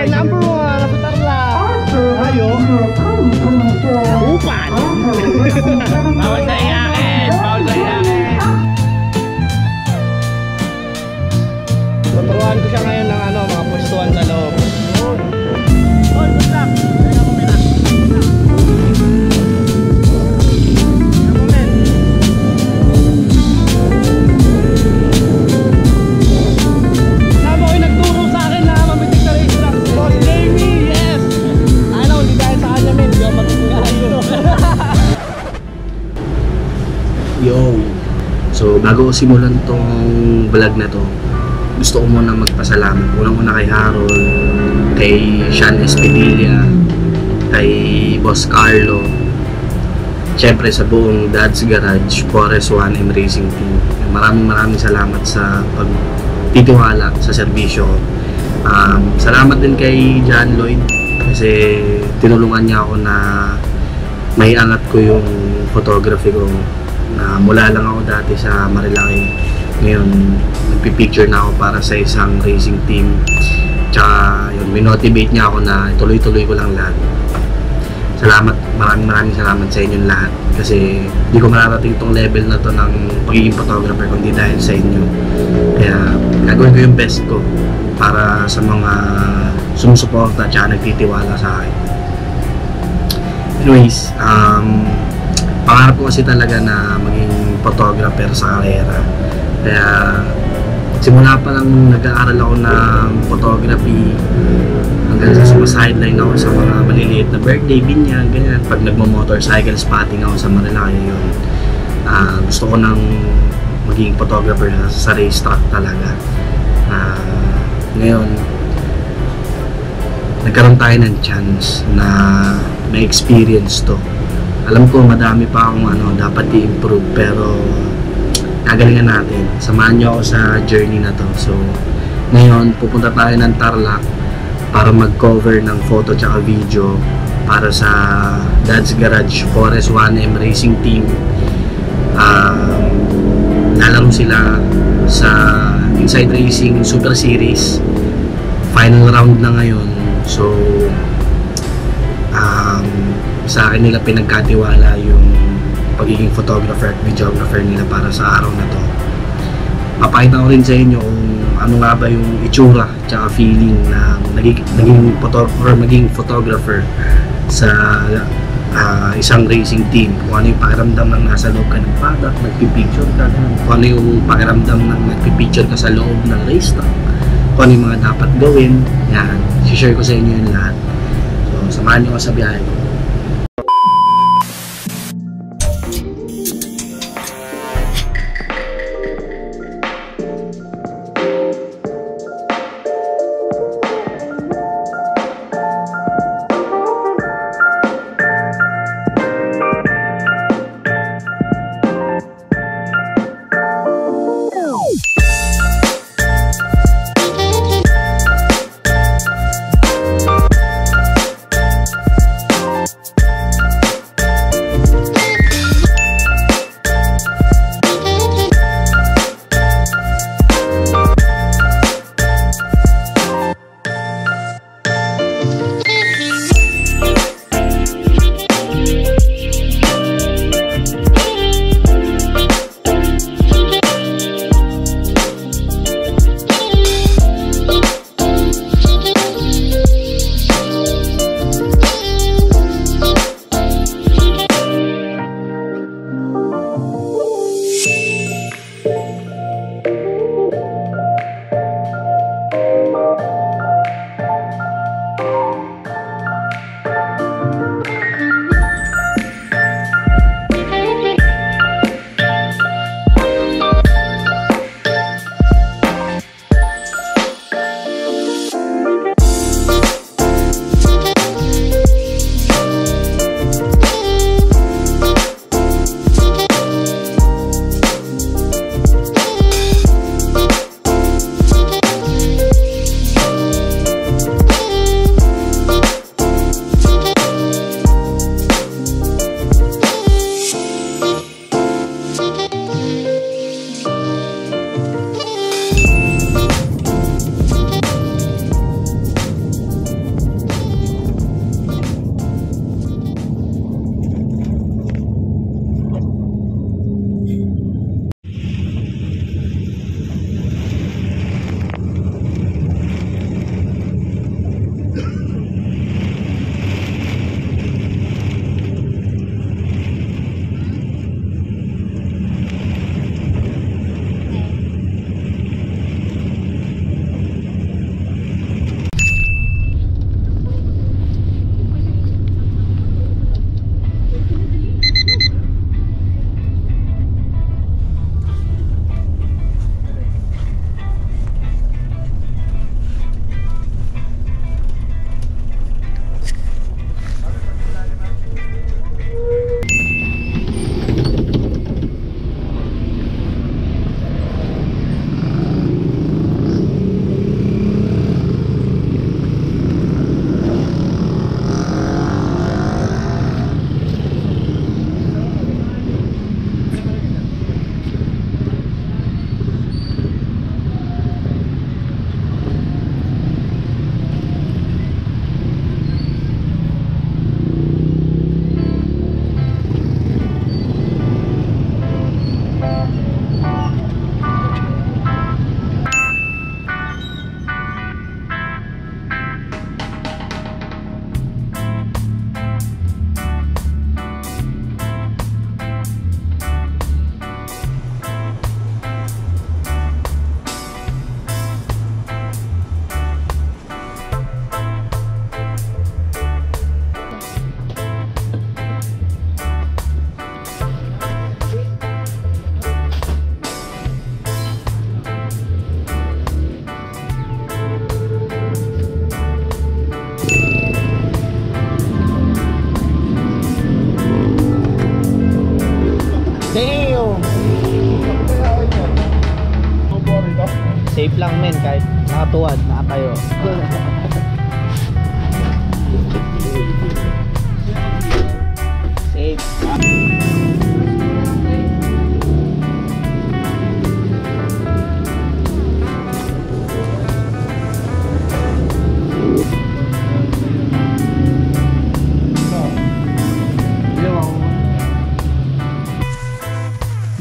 number 1 sa Tarlac. Ayo. Upan. Bawal sa iyakin. Bawal sa iyakin. Tuturuan ko siya ngayon ng ano, mga pwestuhan sa loob. Good luck. Yo! So, bago ko simulan tong vlog na to, gusto ko muna magpasalamat. Unang-una kay Harold, kay Sean Espedilla, kay Boss Carlo, syempre sa buong Dad's Garage, Forest 1M Racing Team. Maraming salamat sa pagtitiwala sa serbisyo. Salamat din kay John Lloyd kasi tinulungan niya ako na may angat ko yung photography ko. Na mula lang ako dati sa Marilaki, ngayon nagpipicture na ako para sa isang racing team. Tsaka yun, minotivate niya ako na ituloy-tuloy ko lang lahat. Salamat, maraming salamat sa inyong lahat kasi di ko mararating tong level na to ng pagiging photographer kundi dahil sa inyo. Kaya gagawin ko yung best ko para sa mga sumusuporta at nagtitiwala sa akin. Anyways, pangarap ko kasi talaga na maging photographer sa karera. Kaya simula pa lang nung nag-aaral ako ng photography hanggang sa sumasideline ako sa mga maliliit na birthday, binyag, ganyan. Pag nagmo-motorcycle spotting ako sa Marilaki, yun. Gusto ko nang maging photographer sa racetrack talaga. Ngayon, nagkaroon tayo ng chance na may experience to. Alam ko madami pa akong dapat i-improve pero gagalingan natin. Samahan nyo ako sa journey na to. So ngayon pupunta tayo ng Tarlac para mag-cover ng photo tsaka video para sa Dad's Garage Forest 1M Racing Team. Lalaro sila sa Inside Racing Super Series. Final round na ngayon. So sa akin nila pinagkatiwala yung pagiging photographer at videographer nila para sa araw na to. Papakita ko rin sa inyo kung ano nga ba yung itsura tsaka feeling na maging photographer sa isang racing team. Kung ano yung pakiramdam ng nasa loob ka ng paddock, nagpipicture ka, kung ano yung pakiramdam ng nagpipicture ka sa loob ng racetrack, kung ano yung mga dapat gawin. Yan, share ko sa inyo yung lahat. So samahan nyo ko sa biyahe ko. Damn! Safe lang men, kahit nakatuwad, nakatayo. Safe.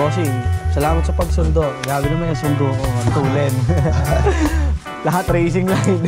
Bossing, salamat sa pagsundo. Grabe naman yung sundo ko. Tulen. Lahat racing line.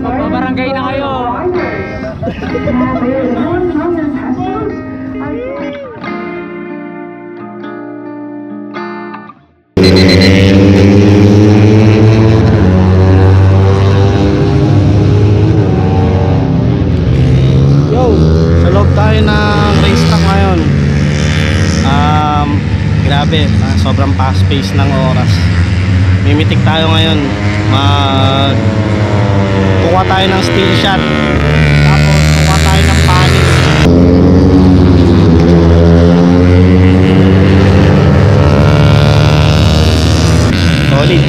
Magbabarangay na kayo. Yo, sa loob tayo ng race track ngayon. Grabe, sobrang fast pace ng oras. Mimitik tayo ngayon. Kuha tayo ng steel shot. Tapos kuha tayo ng panis. Solid.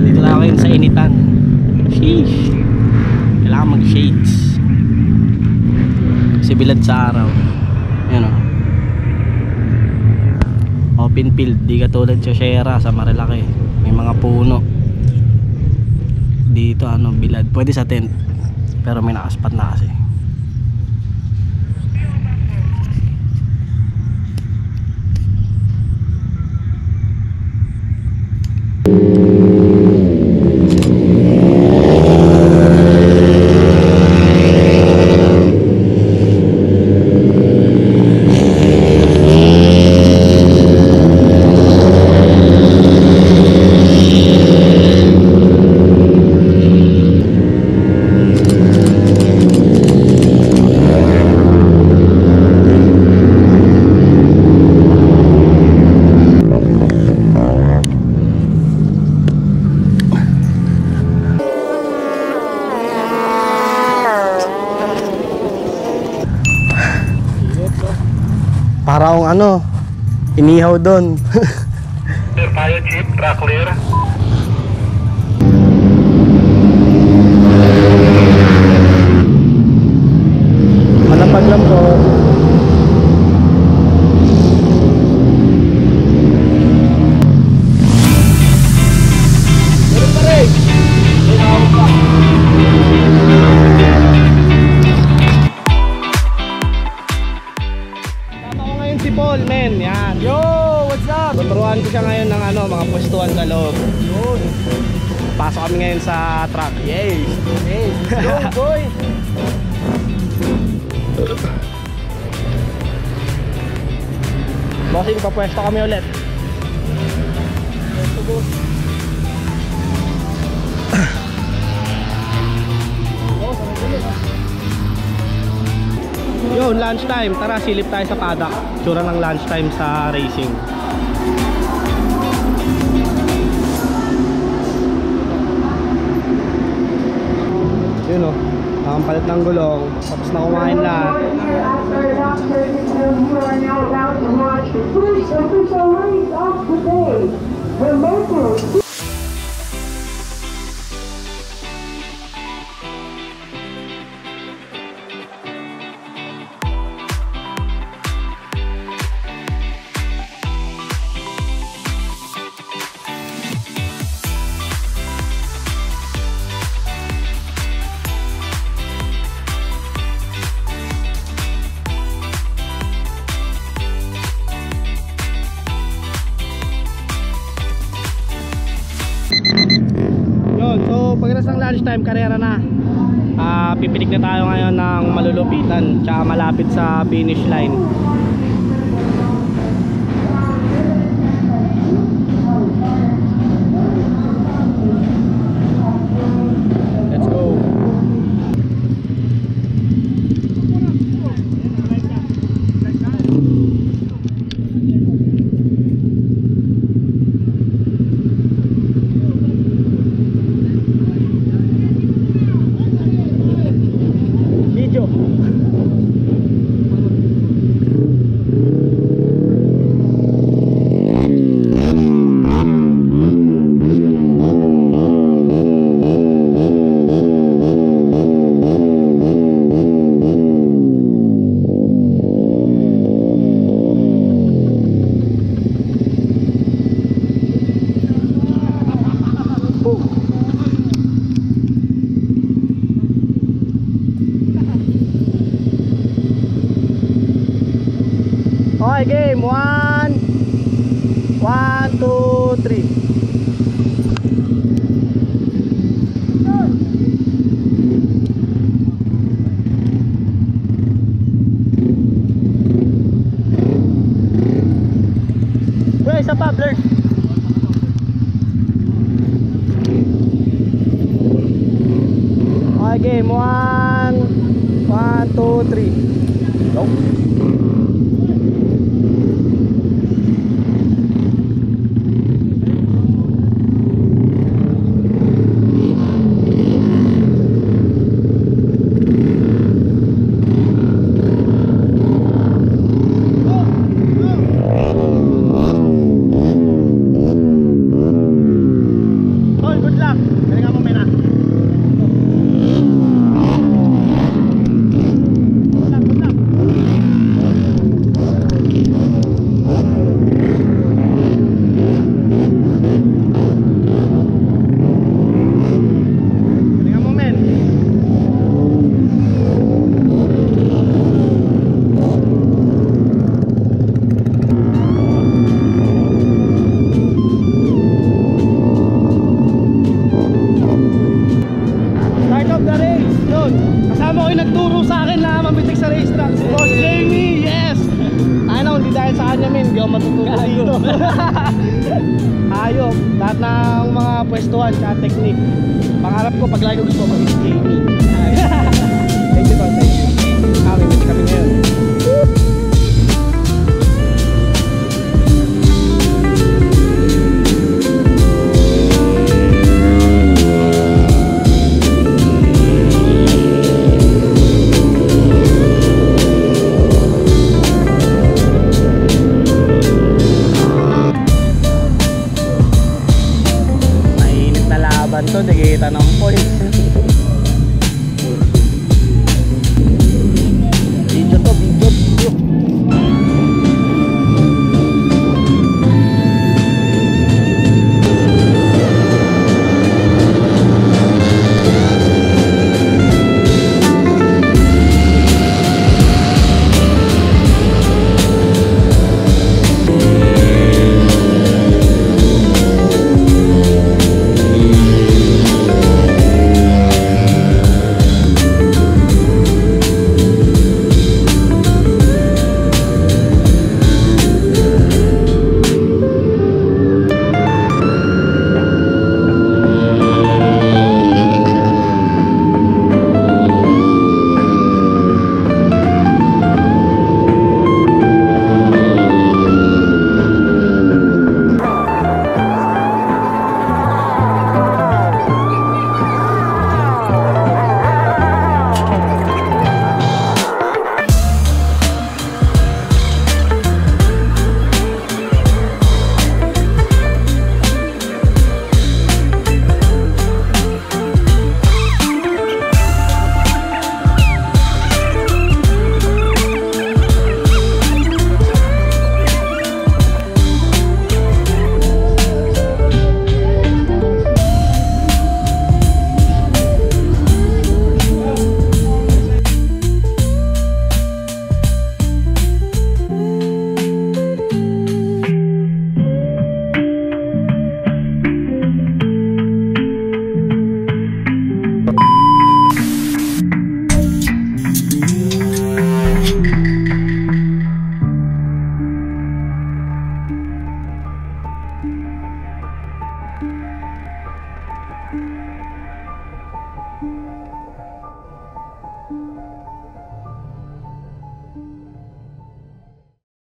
Dito lang ngayon sa initan. Sheesh. Kailangan mag shades kasi bilad sa araw. Yan o, open field, di katulad sa Sierra, sa Marilaki may mga puno. Dito bilad, pwede sa tent pero may nakaspat na kasi. Parang ano, inihaw doon. Clear tayo, Chip. Track clear. Malapad lang po. Si Paul, men, yan. Yo, what's up? Tuturuan ko siya ngayon ng ano, mga pwestuhan sa loob. Yun. Pasok kami ngayon sa truck. Yay! Hey, yo, boy. Bossing, papwesto kami ulit. Yun, lunchtime. Tara, silip tayo sa paddock. Tsura ng lunchtime sa racing. Yun o, ang palit ng gulong. Tapos na kumain lahat. Yun, so pagkatapos ng lunchtime, karera na. Pipilik na tayo ngayon ng malulupitan tsaka malapit sa finish line. Let's go. Video. Okay, game. 1, 2, 3. Wait, isa pa, Blur. Okay, game. 1, 2, 3. Go. Ayop, lahat ng mga pwestuhan at technique. Pangarap ko pag lagi ko gusto mag-gaming.